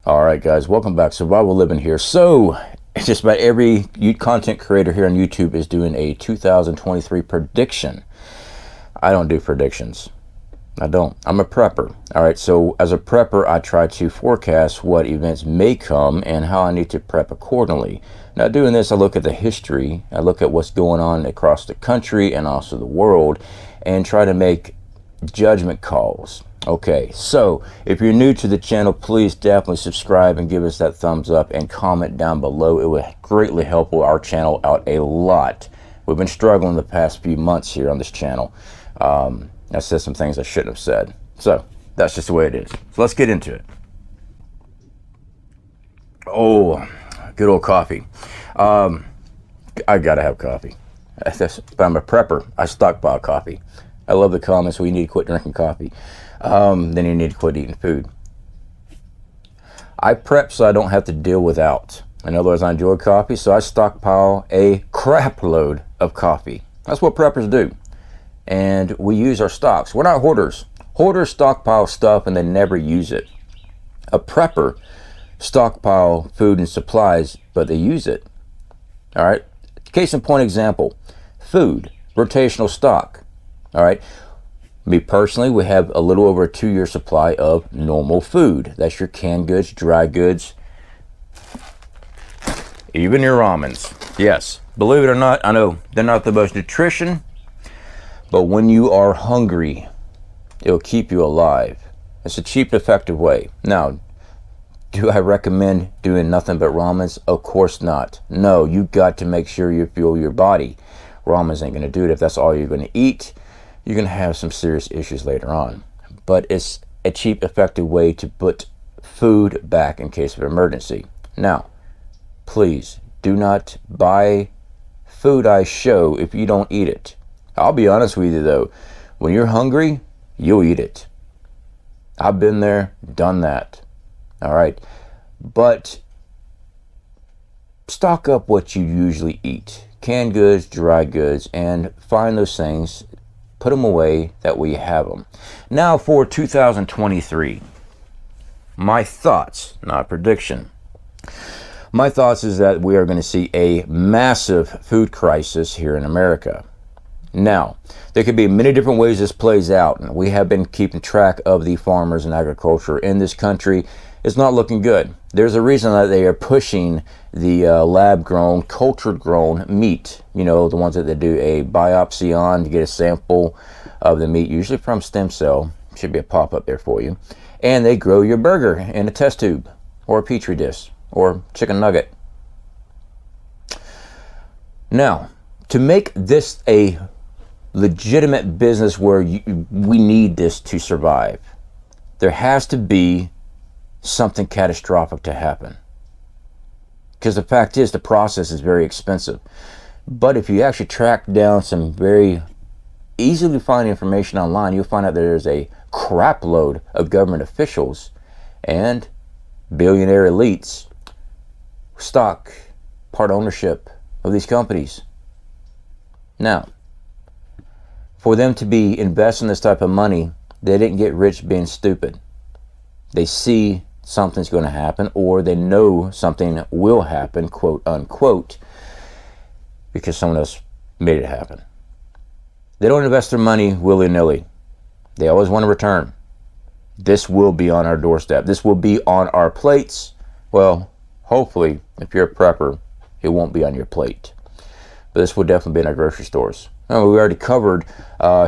Alright guys, welcome back. Survival Living here. So, just about every content creator here on YouTube is doing a 2023 prediction. I don't do predictions. I don't. I'm a prepper. Alright, so as a prepper, I try to forecast what events may come and how I need to prep accordingly. Now doing this, I look at the history, I look at what's going on across the country and also the world, and try to make judgment calls. Okay, so if you're new to the channel, please definitely subscribe and give us that thumbs up and comment down below. It would greatly help our channel out a lot. We've been struggling the past few months here on this channel. I said some things I shouldn't have said. So that's just the way it is. So let's get into it. Oh, good old coffee. I gotta have coffee. But I'm a prepper. I stockpile coffee. I love the comments, we need to quit drinking coffee. Then you need to quit eating food. I prep so I don't have to deal without. In other words, I enjoy coffee, so I stockpile a crap load of coffee. That's what preppers do. And we use our stocks. We're not hoarders. Hoarders stockpile stuff and they never use it. A prepper stockpile food and supplies, but they use it. All right. Case in point example, food, rotational stock. All right. Me personally, we have a little over a 2-year supply of normal food. That's your canned goods, dry goods, even your ramens. Yes, believe it or not, I know they're not the most nutrition, but when you are hungry, it'll keep you alive. It's a cheap, effective way. Now, do I recommend doing nothing but ramens? Of course not. No, you got to make sure you fuel your body. Ramens ain't gonna do it if that's all you're gonna eat. You're going to have some serious issues later on. But it's a cheap, effective way to put food back in case of emergency. Now, please do not buy food I show if you don't eat it. I'll be honest with you though, when you're hungry, you'll eat it. I've been there, done that. All right. But stock up what you usually eat. Canned goods, dry goods, and find those things. Put them away, that way you have them. Now for 2023, my thoughts, not prediction. My thoughts is that we are going to see a massive food crisis here in America. Now, there could be many different ways this plays out. And we have been keeping track of the farmers and agriculture in this country. It's not looking good. There's a reason that they are pushing the lab-grown, cultured-grown meat. You know, the ones that they do a biopsy on to get a sample of the meat, usually from stem cell. Should be a pop-up there for you. And they grow your burger in a test tube, or a petri dish, or chicken nugget. Now, to make this a legitimate business where we need this to survive, there has to be something catastrophic to happen. Because the fact is, the process is very expensive. But if you actually track down some very easily find information online, you'll find out there's a crap load of government officials and billionaire elites stock part ownership of these companies. Now, for them to be investing this type of money, they didn't get rich being stupid. They see something's going to happen, or they know something will happen, quote unquote, because someone else made it happen. They don't invest their money willy-nilly. They always want a return. This will be on our doorstep. This will be on our plates. Well, hopefully, if you're a prepper, it won't be on your plate. But this will definitely be in our grocery stores. Oh, we already covered,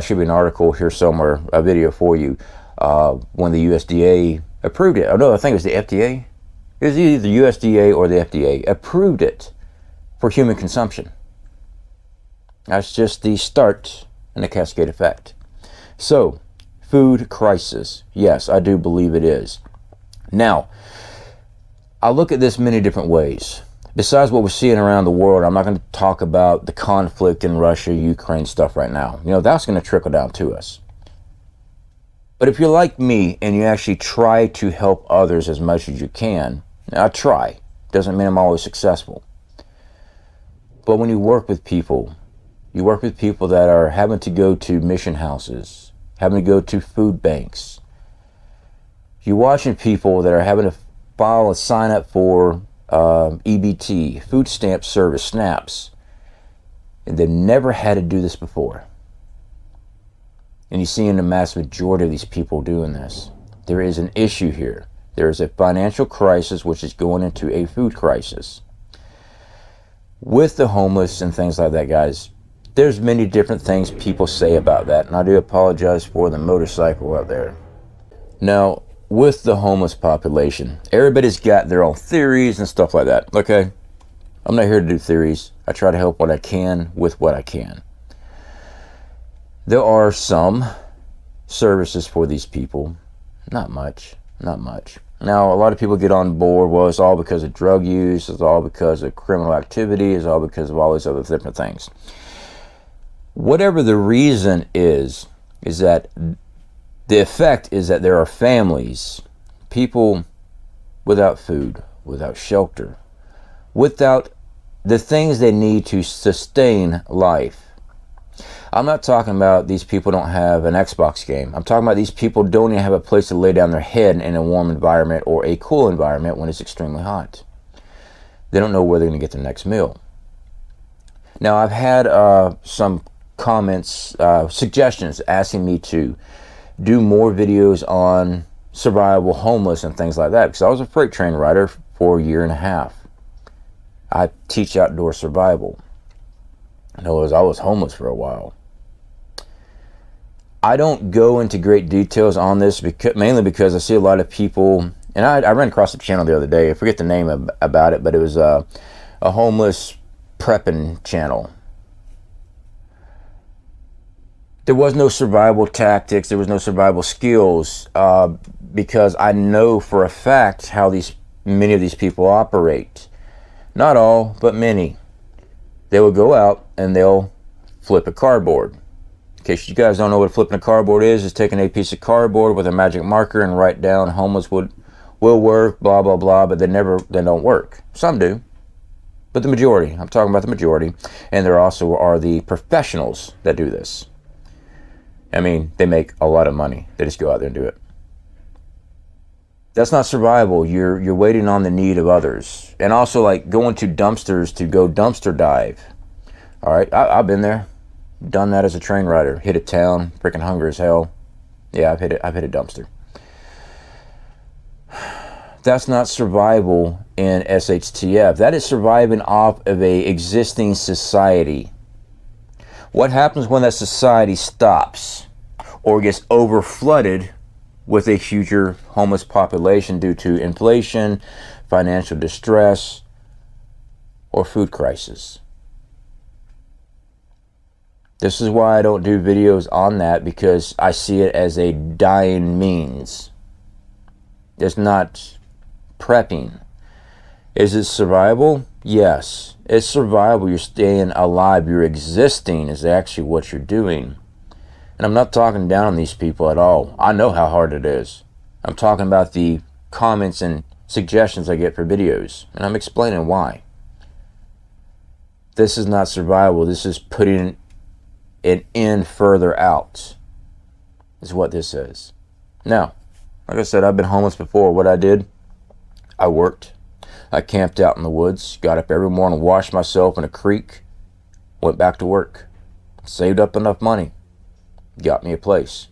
should be an article here somewhere, a video for you, when the USDA approved it. Oh no, I think it was the FDA. It was either the USDA or the FDA approved it for human consumption. That's just the start and the cascade effect. So, food crisis. Yes, I do believe it is. Now, I look at this many different ways. Besides what we're seeing around the world, I'm not going to talk about the conflict in Russia, Ukraine stuff right now. You know, that's going to trickle down to us. But if you're like me and you actually try to help others as much as you can, I try. Doesn't mean I'm always successful. But when you work with people that are having to go to mission houses, having to go to food banks. You're watching people that are having to file a sign up for EBT, food stamp service, SNAPs. And they've never had to do this before. And you see in the mass majority of these people doing this. There is an issue here. There is a financial crisis which is going into a food crisis. With the homeless and things like that, guys, there's many different things people say about that. And I do apologize for the motorcycle out there. Now, with the homeless population, everybody's got their own theories and stuff like that, okay? I'm not here to do theories. I try to help what I can with what I can. There are some services for these people. Not much. Not much. Now, a lot of people get on board, well, it's all because of drug use, it's all because of criminal activity, it's all because of all these other different things. Whatever the reason is that the effect is that there are families, people without food, without shelter, without the things they need to sustain life. I'm not talking about these people don't have an Xbox game. I'm talking about these people don't even have a place to lay down their head in a warm environment or a cool environment when it's extremely hot. They don't know where they're going to get their next meal. Now, I've had some comments, suggestions asking me to do more videos on survival, homeless, and things like that, because I was a freight train rider for a year and a half. I teach outdoor survival. In other words, I was homeless for a while. I don't go into great details on this mainly because I see a lot of people, and I ran across the channel the other day. I forget the name about it, but it was a homeless prepping channel. There was no survival tactics, there was no survival skills, because I know for a fact how many of these people operate. Not all, but many. They will go out and they'll flip a cardboard. In case you guys don't know what flipping a cardboard is, it's taking a piece of cardboard with a magic marker and write down homeless will work, blah, blah, blah, but they don't work. Some do, but the majority, I'm talking about the majority, and there also are the professionals that do this. I mean, they make a lot of money. They just go out there and do it. That's not survival. You're waiting on the need of others. And also, like, going to dumpsters to go dumpster dive. All right, I've been there. Done that as a train rider. Hit a town, freaking hungry as hell. Yeah, I've hit a dumpster. That's not survival in SHTF. That is surviving off of a existing society. What happens when that society stops or gets over flooded with a future homeless population due to inflation, financial distress, or food crisis? This is why I don't do videos on that, because I see it as a dying means. It's not prepping. Is it survival? Yes, it's survival. You're staying alive. You're existing is actually what you're doing. And I'm not talking down on these people at all. I know how hard it is. I'm talking about the comments and suggestions I get for videos, and I'm explaining why. This is not survival. This is putting it in further out, is what this is. Now, like I said, I've been homeless before. What I did, I worked. I camped out in the woods, got up every morning, washed myself in a creek, went back to work, saved up enough money, got me a place,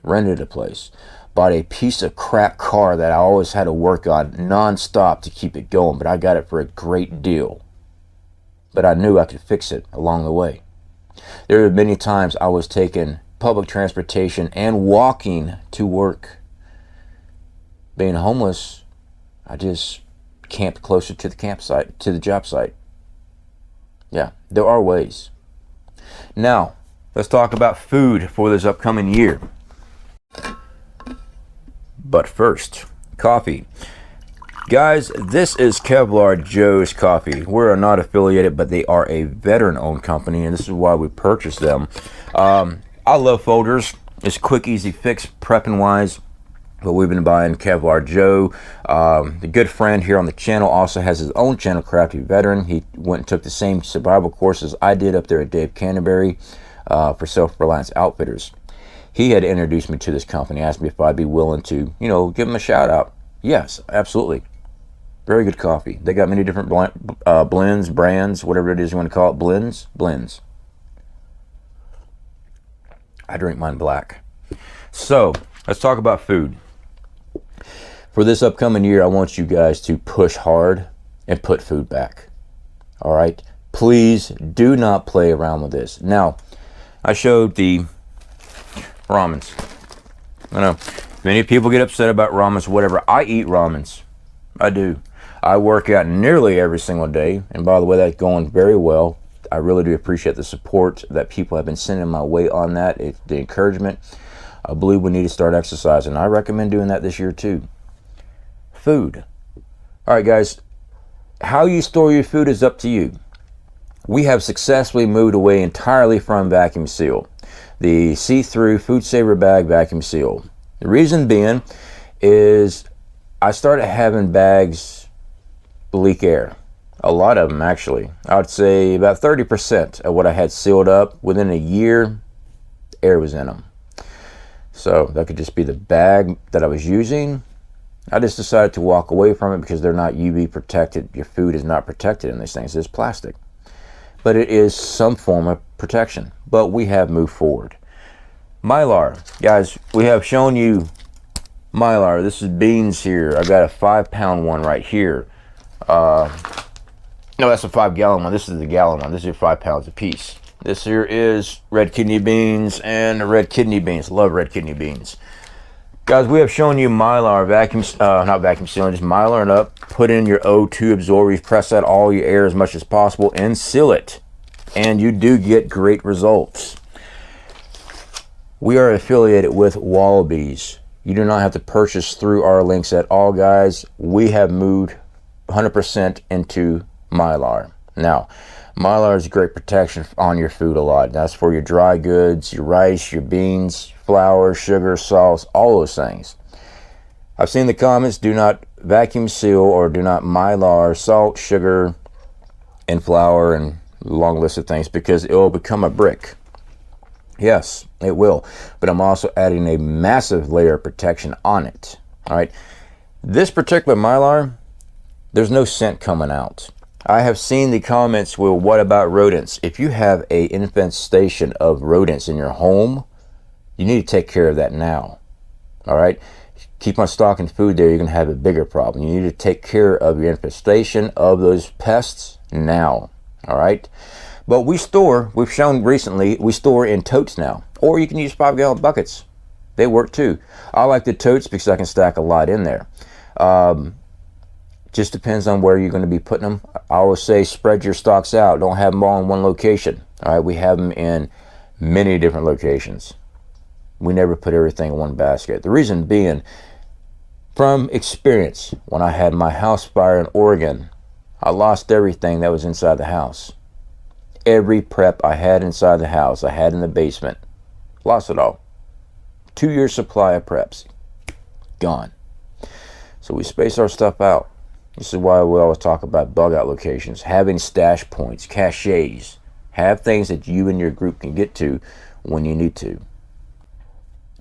rented a place, bought a piece of crap car that I always had to work on non-stop to keep it going, but I got it for a great deal. But I knew I could fix it along the way. There were many times I was taking public transportation and walking to work. Being homeless, I just camped closer to the campsite, to the job site. Yeah, there are ways. Now, let's talk about food for this upcoming year. But first, coffee. Guys, this is Kevlar Joe's Coffee. We're not affiliated, but they are a veteran-owned company, and this is why we purchased them. I love folders. It's quick, easy fix, prepping-wise. But we've been buying Kevlar Joe. The good friend here on the channel also has his own channel, Crafty Veteran. He went and took the same survival courses I did up there at Dave Canterbury for Self-Reliance Outfitters. He had introduced me to this company, asked me if I'd be willing to, give him a shout out. Yes, absolutely. Very good coffee. They got many different blends, brands, whatever it is you want to call it. Blends. I drink mine black. So let's talk about food. For this upcoming year, I want you guys to push hard and put food back. All right? Please do not play around with this. Now, I showed the ramens. I know many people get upset about ramens, whatever. I eat ramens. I do. I work out nearly every single day. And by the way, that's going very well. I really do appreciate the support that people have been sending my way on that. The encouragement. I believe we need to start exercising. I recommend doing that this year too. Food. All right, guys. How you store your food is up to you. We have successfully moved away entirely from vacuum seal. The see-through food saver bag vacuum seal. The reason being is I started having bags leak air. A lot of them, actually. I would say about 30% of what I had sealed up, within a year, air was in them. So that could just be the bag that I was using. I just decided to walk away from it because they're not UV protected. Your food is not protected in these things. It's plastic. But it is some form of protection. But we have moved forward. Mylar. Guys, we have shown you Mylar. This is beans here. I got a 5-pound one right here. No, that's a 5-gallon one. This is the gallon one. This is 5 pounds a piece. This here is red kidney beans and the red kidney beans. Love red kidney beans. Guys, we have shown you Mylar vacuum, not vacuum sealing, just Mylar up. Put in your O2 absorber. You press out all your air as much as possible and seal it. And you do get great results. We are affiliated with Wallabies. You do not have to purchase through our links at all, guys. We have moved 100% into Mylar. Now, Mylar is great protection on your food a lot. That's for your dry goods, your rice, your beans, flour, sugar, salts, all those things. I've seen the comments, do not vacuum seal or do not Mylar salt, sugar, and flour, and a long list of things, because it will become a brick. Yes, it will. But I'm also adding a massive layer of protection on it. All right. This particular Mylar, there's no scent coming out. I have seen the comments, well, what about rodents? If you have an infestation of rodents in your home, you need to take care of that now. All right. Keep on stocking food there, you're going to have a bigger problem. You need to take care of your infestation of those pests now. All right. But we've shown recently, we store in totes now. Or you can use 5-gallon buckets. They work too. I like the totes because I can stack a lot in there. Just depends on where you're going to be putting them. I always say spread your stocks out. Don't have them all in one location. All right, we have them in many different locations. We never put everything in one basket. The reason being, from experience, when I had my house fire in Oregon, I lost everything that was inside the house. Every prep I had inside the house, I had in the basement. Lost it all. 2-year supply of preps. Gone. So we space our stuff out. This is why we always talk about bug out locations. Having stash points, caches. Have things that you and your group can get to when you need to.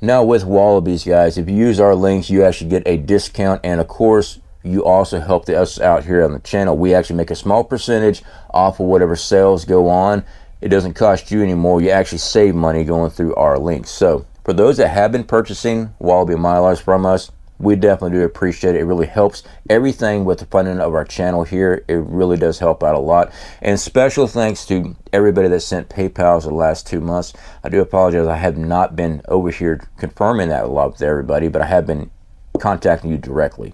Now with Wallabies, guys, if you use our links, you actually get a discount. And of course, you also help us out here on the channel. We actually make a small percentage off of whatever sales go on. It doesn't cost you anymore. You actually save money going through our links. So for those that have been purchasing Wallaby Mylars from us, we definitely do appreciate it. It really helps everything with the funding of our channel here. It really does help out a lot. And special thanks to everybody that sent PayPals the last 2 months. I do apologize. I have not been over here confirming that a lot with everybody, but I have been contacting you directly.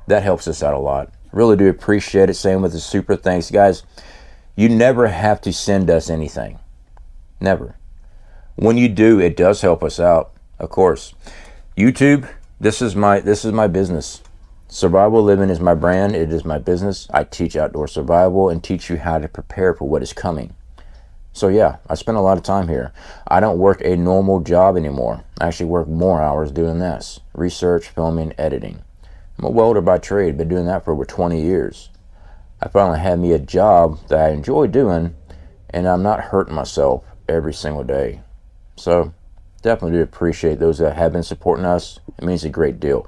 That helps us out a lot. Really do appreciate it. Same with the super thanks. Guys, you never have to send us anything. Never. When you do, it does help us out, of course. YouTube, this is my business. Survival living is my brand. It is my business. I teach outdoor survival and teach you how to prepare for what is coming. So yeah, I spend a lot of time here. I don't work a normal job anymore. I actually work more hours doing this. Research, filming, editing. I'm a welder by trade. Been doing that for over 20 years. I finally had me a job that I enjoy doing, and I'm not hurting myself every single day. So definitely do appreciate those that have been supporting us. It means a great deal.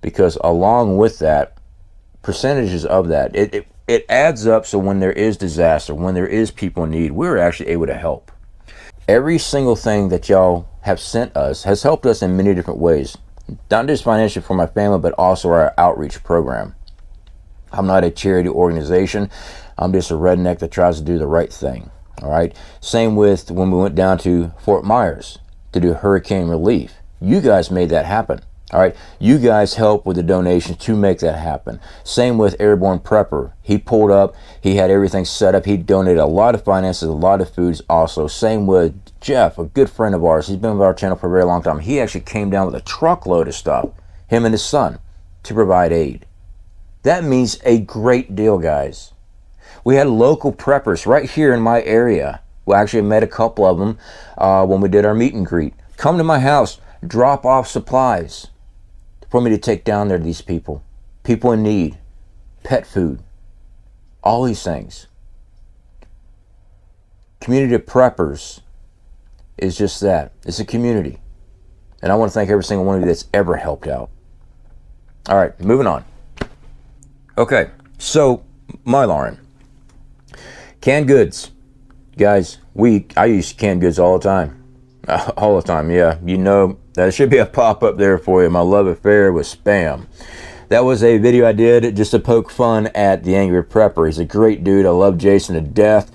because along with that, percentages of that, it adds up. So when there is disaster, when there is people in need, we're actually able to help. Every single thing that y'all have sent us has helped us in many different ways, not just financially for my family, but also our outreach program. I'm not a charity organization. I'm just a redneck that tries to do the right thing. All right. Same with when we went down to Fort Myers to do hurricane relief. You guys made that happen. All right. You guys helped with the donations to make that happen. Same with Airborne Prepper. He pulled up. He had everything set up. He donated a lot of finances, a lot of foods also. Same with Jeff, a good friend of ours. He's been with our channel for a very long time. He actually came down with a truckload of stuff, him and his son, to provide aid. That means a great deal, guys. We had local preppers right here in my area. We actually met a couple of them when we did our meet and greet. Come to my house, drop off supplies for me to take down there to these people. People in need, pet food, all these things. Community of preppers is just that. It's a community. And I want to thank every single one of you that's ever helped out. All right, moving on. Okay, so Mylaring. Canned goods. Guys, I use canned goods all the time. All the time, yeah. You know, there should be a pop-up there for you. My love affair with Spam. That was a video I did just to poke fun at the Angry Prepper. He's a great dude. I love Jason to death.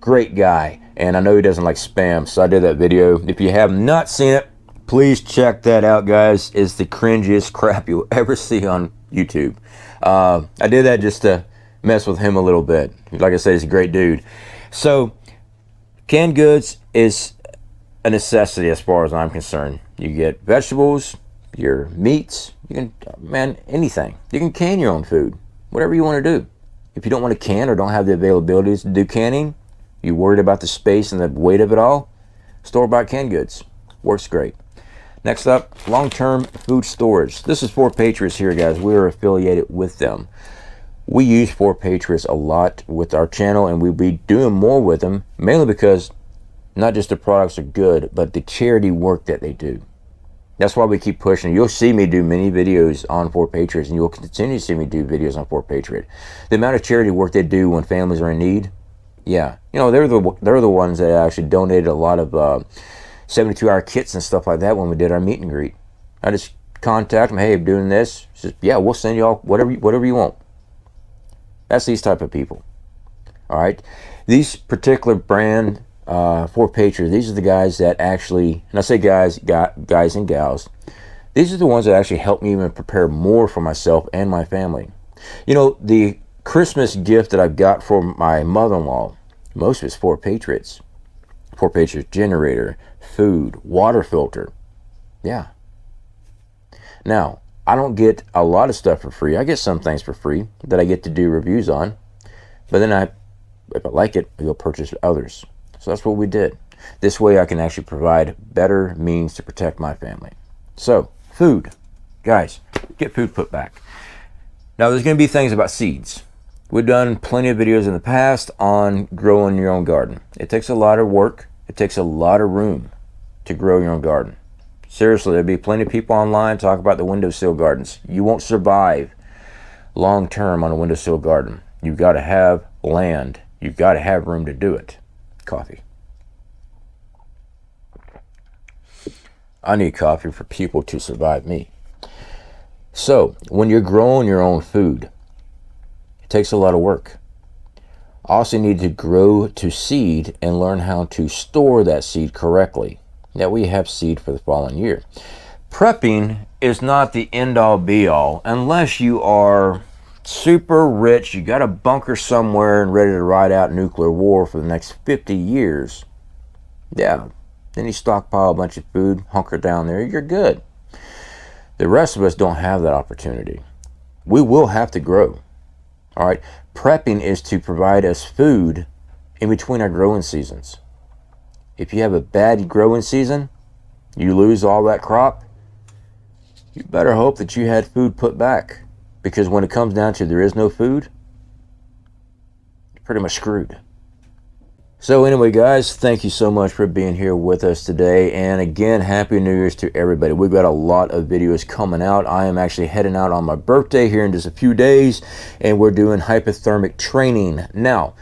Great guy. And I know he doesn't like Spam, so I did that video. If you have not seen it, please check that out, guys. It's the cringiest crap you'll ever see on YouTube. I did that just to mess with him a little bit. Like I said, he's a great dude. So, canned goods is a necessity as far as I'm concerned. You get vegetables, your meats, you can, man, anything. You can can your own food, whatever you want to do. If you don't want to can or don't have the availabilities to do canning, you're worried about the space and the weight of it all, store-bought canned goods. Works great. Next up, long-term food storage. This is for Patriots here, guys. We're affiliated with them. We use 4 Patriots a lot with our channel, and we'll be doing more with them, mainly because not just the products are good, but the charity work that they do. That's why we keep pushing. You'll see me do many videos on 4 Patriots, and you'll continue to see me do videos on 4 Patriot. The amount of charity work they do when families are in need, yeah. You know, they're the ones that actually donated a lot of 72-hour kits and stuff like that when we did our meet and greet. I just contact them, hey, I'm doing this. Just, yeah, we'll send you all whatever you want. That's these type of people. All right. These particular brand 4 Patriots, these are the guys that actually, and I say guys and gals, these are the ones that actually help me even prepare more for myself and my family. You know, the Christmas gift that I've got for my mother-in-law, most of it's 4 Patriots. 4 Patriots generator, food, water filter. Yeah. Now, I don't get a lot of stuff for free. I get some things for free that I get to do reviews on. But then if I like it, I go purchase others. So that's what we did. This way I can actually provide better means to protect my family. So, food. Guys, get food put back. Now, there's going to be things about seeds. We've done plenty of videos in the past on growing your own garden. It takes a lot of work. It takes a lot of room to grow your own garden. Seriously, there'll be plenty of people online talk about the windowsill gardens. You won't survive long term on a windowsill garden. You've got to have land. You've got to have room to do it. Coffee. I need coffee for people to survive me. So, when you're growing your own food, it takes a lot of work. Also, you need to grow to seed and learn how to store that seed correctly. That we have seed for the following year. Prepping is not the end-all be-all unless you are super rich, you got a bunker somewhere and ready to ride out nuclear war for the next 50 years. Yeah, then you stockpile a bunch of food, hunker down there, you're good. The rest of us don't have that opportunity. We will have to grow. All right, prepping is to provide us food in between our growing seasons. If you have a bad growing season, you lose all that crop, you better hope that you had food put back. Because when it comes down to there is no food, you're pretty much screwed. So anyway, guys, thank you so much for being here with us today. And again, Happy New Year's to everybody. We've got a lot of videos coming out. I am actually heading out on my birthday here in just a few days, and we're doing hypothermic training. Now,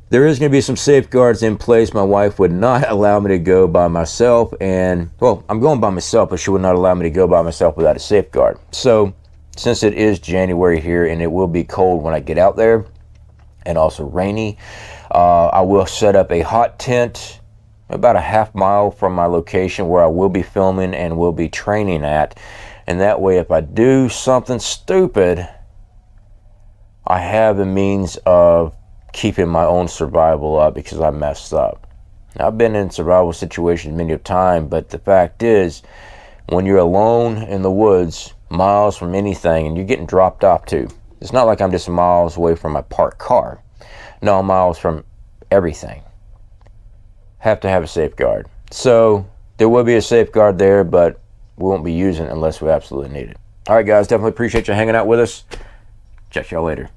there is going to be some safeguards in place. My wife would not allow me to go by myself. And, well, I'm going by myself, but she would not allow me to go by myself without a safeguard. So, since it is January here and it will be cold when I get out there, and also rainy, I will set up a hot tent about a half-mile from my location where I will be filming and will be training at. And that way, if I do something stupid, I have the means of keeping my own survival up because I messed up. Now, I've been in survival situations many a time, but the fact is, when you're alone in the woods, miles from anything, and you're getting dropped off to, it's not like I'm just miles away from my parked car. No, miles from everything. Have to have a safeguard. So there will be a safeguard there, but we won't be using it unless we absolutely need it. All right, guys, definitely appreciate you hanging out with us. Check y'all later.